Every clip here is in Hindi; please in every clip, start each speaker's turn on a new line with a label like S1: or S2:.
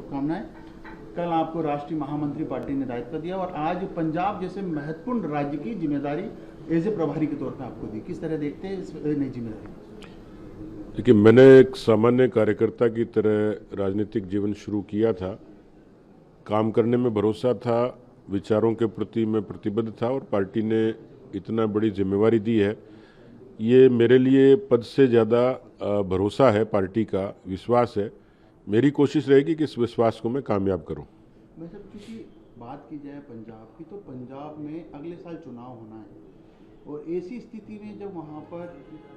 S1: शुभकामनाएं। कल आपको राष्ट्रीय महामंत्री पार्टी ने दायित्व दिया और आज पंजाब जैसे महत्वपूर्ण राज्य की जिम्मेदारी एज ए प्रभारी के तौर पर आपको दी। किस तरह देखते हैं इस नई जिम्मेदारी?
S2: देखिए, मैंने एक सामान्य कार्यकर्ता की तरह राजनीतिक जीवन शुरू किया था। काम करने में भरोसा था, विचारों के प्रति मैं प्रतिबद्ध था और पार्टी ने इतना बड़ी जिम्मेवारी दी है। ये मेरे लिए पद से ज़्यादा भरोसा है, पार्टी का विश्वास है। मेरी कोशिश रहेगी कि इस विश्वास को मैं कामयाब करूं।
S1: वैसे क्योंकि बात की जाए पंजाब की, तो पंजाब में अगले साल चुनाव होना है और ऐसी स्थिति में जब वहाँ पर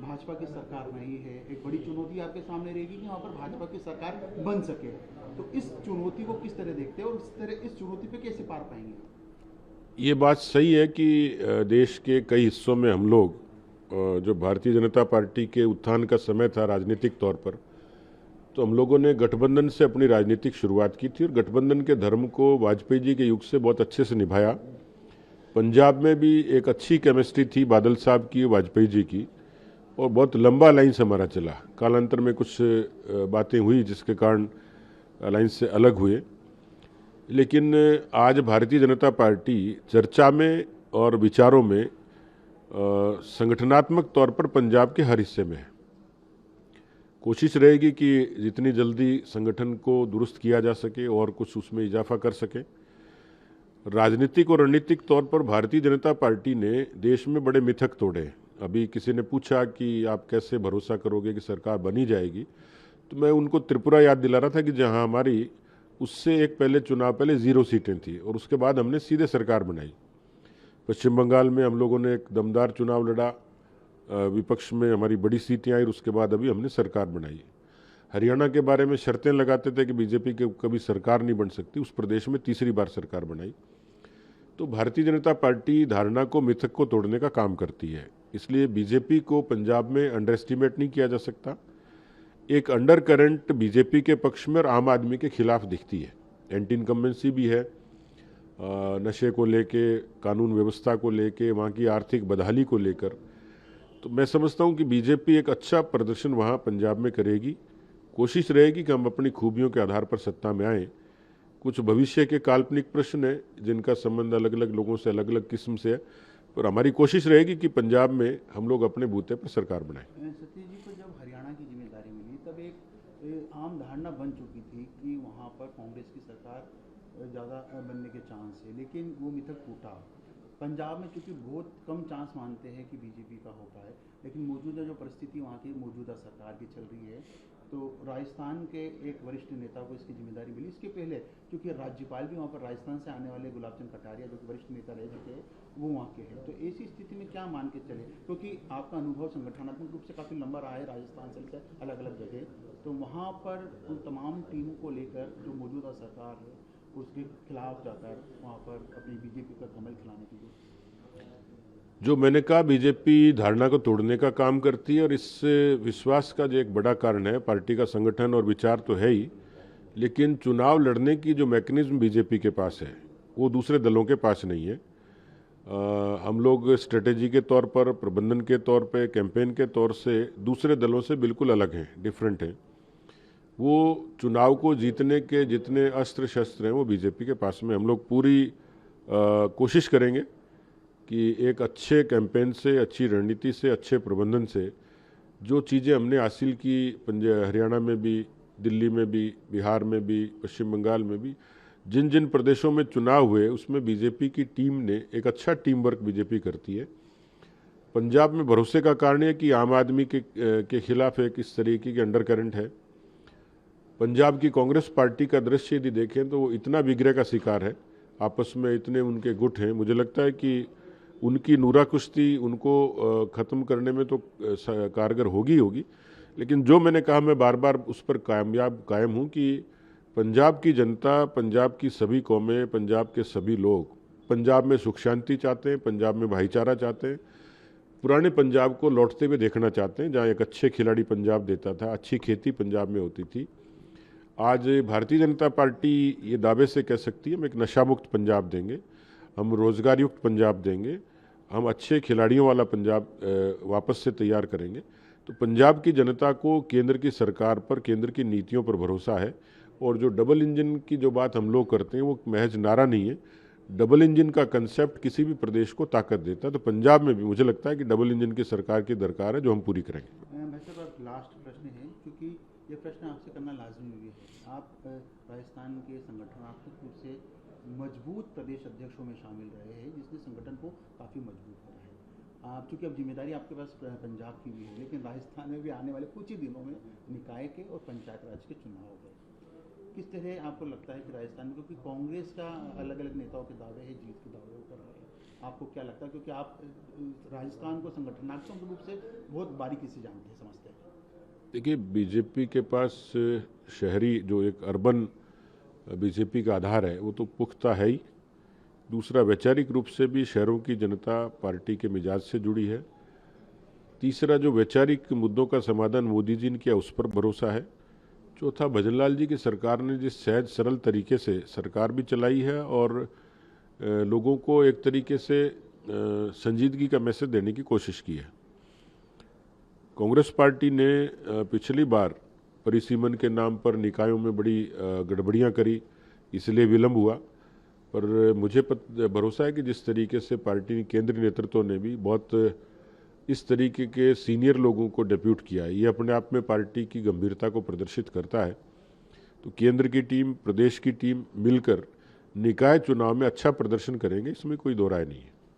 S1: भाजपा की सरकार नहीं है, एक बड़ी चुनौती आपके सामने रहेगी कि वहाँ पर भाजपा की सरकार बन सके। तो इस चुनौती को किस तरह देखते हैं और इस चुनौती पे कैसे पार पाएंगे?
S2: ये बात सही है कि देश के कई हिस्सों में हम लोग, जो भारतीय जनता पार्टी के उत्थान का समय था राजनीतिक तौर पर, तो हम लोगों ने गठबंधन से अपनी राजनीतिक शुरुआत की थी और गठबंधन के धर्म को वाजपेयी जी के युग से बहुत अच्छे से निभाया। पंजाब में भी एक अच्छी केमिस्ट्री थी बादल साहब की, वाजपेयी जी की, और बहुत लंबा लाइन से हमारा चला। कालांतर में कुछ बातें हुई जिसके कारण लाइन से अलग हुए, लेकिन आज भारतीय जनता पार्टी चर्चा में और विचारों में संगठनात्मक तौर पर पंजाब के हर हिस्से में है। कोशिश रहेगी कि जितनी जल्दी संगठन को दुरुस्त किया जा सके और कुछ उसमें इजाफा कर सके। राजनीतिक और रणनीतिक तौर पर भारतीय जनता पार्टी ने देश में बड़े मिथक तोड़े। अभी किसी ने पूछा कि आप कैसे भरोसा करोगे कि सरकार बनी जाएगी, तो मैं उनको त्रिपुरा याद दिला रहा था कि जहां हमारी उससे एक पहले चुनाव पहले 0 सीटें थी और उसके बाद हमने सीधे सरकार बनाई। पश्चिम बंगाल में हम लोगों ने एक दमदार चुनाव लड़ा, विपक्ष में हमारी बड़ी सीटें आई और उसके बाद अभी हमने सरकार बनाई। हरियाणा के बारे में शर्तें लगाते थे कि बीजेपी के कभी सरकार नहीं बन सकती, उस प्रदेश में तीसरी बार सरकार बनाई। तो भारतीय जनता पार्टी धारणा को, मिथक को तोड़ने का काम करती है, इसलिए बीजेपी को पंजाब में अंडर एस्टिमेट नहीं किया जा सकता। एक अंडर करंट बीजेपी के पक्ष में और आम आदमी के खिलाफ दिखती है। एंटी इनकम्बेंसी भी है, नशे को लेके, कानून व्यवस्था को लेके, वहाँ की आर्थिक बदहाली को लेकर। तो मैं समझता हूँ कि बीजेपी एक अच्छा प्रदर्शन वहाँ पंजाब में करेगी। कोशिश रहेगी कि हम अपनी खूबियों के आधार पर सत्ता में आएँ। कुछ भविष्य के काल्पनिक प्रश्न हैं जिनका संबंध अलग अलग लोगों से, अलग अलग किस्म से है, पर हमारी कोशिश रहेगी कि पंजाब में हम लोग अपने बूते पर सरकार बनाएं।
S1: सतीश जी को जब हरियाणा की जिम्मेदारी मिली तब एक आम धारणा बन चुकी थी कि वहाँ पर कांग्रेस की सरकार ज़्यादा बनने के चांस है, लेकिन वो मिथक टूटा। पंजाब में चूंकि बहुत कम चांस मानते हैं कि बीजेपी का हो पाए, लेकिन मौजूदा जो परिस्थिति वहाँ की मौजूदा सरकार की चल रही है, तो राजस्थान के एक वरिष्ठ नेता को इसकी जिम्मेदारी मिली। इसके पहले क्योंकि राज्यपाल भी वहाँ पर राजस्थान से आने वाले गुलाब चंद कटारिया, जो कि वरिष्ठ नेता रह चुके हैं, वो वहाँ के हैं। तो ऐसी स्थिति में क्या मान के चले, क्योंकि आपका अनुभव संगठनात्मक रूप से काफ़ी लंबा रहा है राजस्थान से अलग अलग जगह, तो वहाँ पर उन तमाम टीमों को लेकर जो मौजूदा सरकार है उसके खिलाफ जाकर वहाँ पर अपनी बीजेपी का कमल खिलाने की
S2: जो मैंने कहा, बीजेपी धारणा को तोड़ने का काम करती है और इस विश्वास का जो एक बड़ा कारण है, पार्टी का संगठन और विचार तो है ही, लेकिन चुनाव लड़ने की जो मैकेनिज्म बीजेपी के पास है वो दूसरे दलों के पास नहीं है। हम लोग स्ट्रेटेजी के तौर पर, प्रबंधन के तौर पे, कैंपेन के तौर से दूसरे दलों से बिल्कुल अलग हैं, डिफरेंट हैं। वो चुनाव को जीतने के जितने अस्त्र शस्त्र हैं वो बीजेपी के पास में। हम लोग पूरी कोशिश करेंगे कि एक अच्छे कैंपेन से, अच्छी रणनीति से, अच्छे प्रबंधन से जो चीज़ें हमने हासिल की, हरियाणा में भी, दिल्ली में भी, बिहार में भी, पश्चिम बंगाल में भी, जिन जिन प्रदेशों में चुनाव हुए उसमें बीजेपी की टीम ने एक अच्छा टीम वर्क बीजेपी करती है। पंजाब में भरोसे का कारण है कि आम आदमी के खिलाफ एक इस तरीके की अंडर करंट है। पंजाब की कांग्रेस पार्टी का दृश्य यदि देखें तो वो इतना विग्रह का शिकार है, आपस में इतने उनके गुट हैं। मुझे लगता है कि उनकी नूरा कुश्ती उनको ख़त्म करने में तो कारगर होगी, लेकिन जो मैंने कहा, मैं बार बार उस पर कायम हूँ कि पंजाब की जनता, पंजाब की सभी कौमें, पंजाब के सभी लोग पंजाब में सुख शांति चाहते हैं, पंजाब में भाईचारा चाहते हैं, पुराने पंजाब को लौटते हुए देखना चाहते हैं, जहाँ एक अच्छे खिलाड़ी पंजाब देता था, अच्छी खेती पंजाब में होती थी। आज भारतीय जनता पार्टी ये दावे से कह सकती है हम एक नशा मुक्त पंजाब देंगे, हम रोजगार युक्त पंजाब देंगे, हम अच्छे खिलाड़ियों वाला पंजाब वापस से तैयार करेंगे। तो पंजाब की जनता को केंद्र की सरकार पर, केंद्र की नीतियों पर भरोसा है और जो डबल इंजन की जो बात हम लोग करते हैं वो महज नारा नहीं है। डबल इंजन का कंसेप्ट किसी भी प्रदेश को ताकत देता है। तो पंजाब में भी मुझे लगता है कि डबल इंजन की सरकार की दरकार है, जो हम पूरी करेंगे।
S1: भाई साहब, लास्ट प्रश्न है, क्योंकि ये प्रश्न आपसे करना लाजमी भी है। आप राजस्थान के संगठनात्मक रूप से मजबूत प्रदेश अध्यक्षों में शामिल रहे हैं, जिसने संगठन को काफ़ी मजबूत करा है। आप चूँकि अब जिम्मेदारी आपके पास पंजाब की भी है, लेकिन राजस्थान में भी आने वाले कुछ ही दिनों में निकाय के और पंचायत राज के चुनाव हो गए। किस तरह आपको लगता है कि राजस्थान में, क्योंकि कांग्रेस का अलग अलग नेताओं के दावे हैं, जीत के दावे वो कर रहे हैं, आपको क्या लगता है, क्योंकि आप राजस्थान को संगठनात्मक रूप से बहुत बारीकी से जानते हैं, समझते हैं?
S2: देखिए, बीजेपी के पास शहरी जो एक अर्बन बीजेपी का आधार है वो तो पुख्ता है ही। दूसरा, वैचारिक रूप से भी शहरों की जनता पार्टी के मिजाज से जुड़ी है। तीसरा, जो वैचारिक मुद्दों का समाधान मोदी जी ने किया उस पर भरोसा है। चौथा, भजनलाल जी की सरकार ने जिस सहज सरल तरीके से सरकार भी चलाई है और लोगों को एक तरीके से संजीदगी का मैसेज देने की कोशिश की है। कांग्रेस पार्टी ने पिछली बार परिसीमन के नाम पर निकायों में बड़ी गड़बड़ियां करी, इसलिए विलंब हुआ। पर मुझे भरोसा है कि जिस तरीके से पार्टी केंद्रीय नेतृत्व ने भी बहुत इस तरीके के सीनियर लोगों को डेप्यूट किया है, ये अपने आप में पार्टी की गंभीरता को प्रदर्शित करता है। तो केंद्र की टीम, प्रदेश की टीम मिलकर निकाय चुनाव में अच्छा प्रदर्शन करेंगे, इसमें कोई दो राय नहीं है।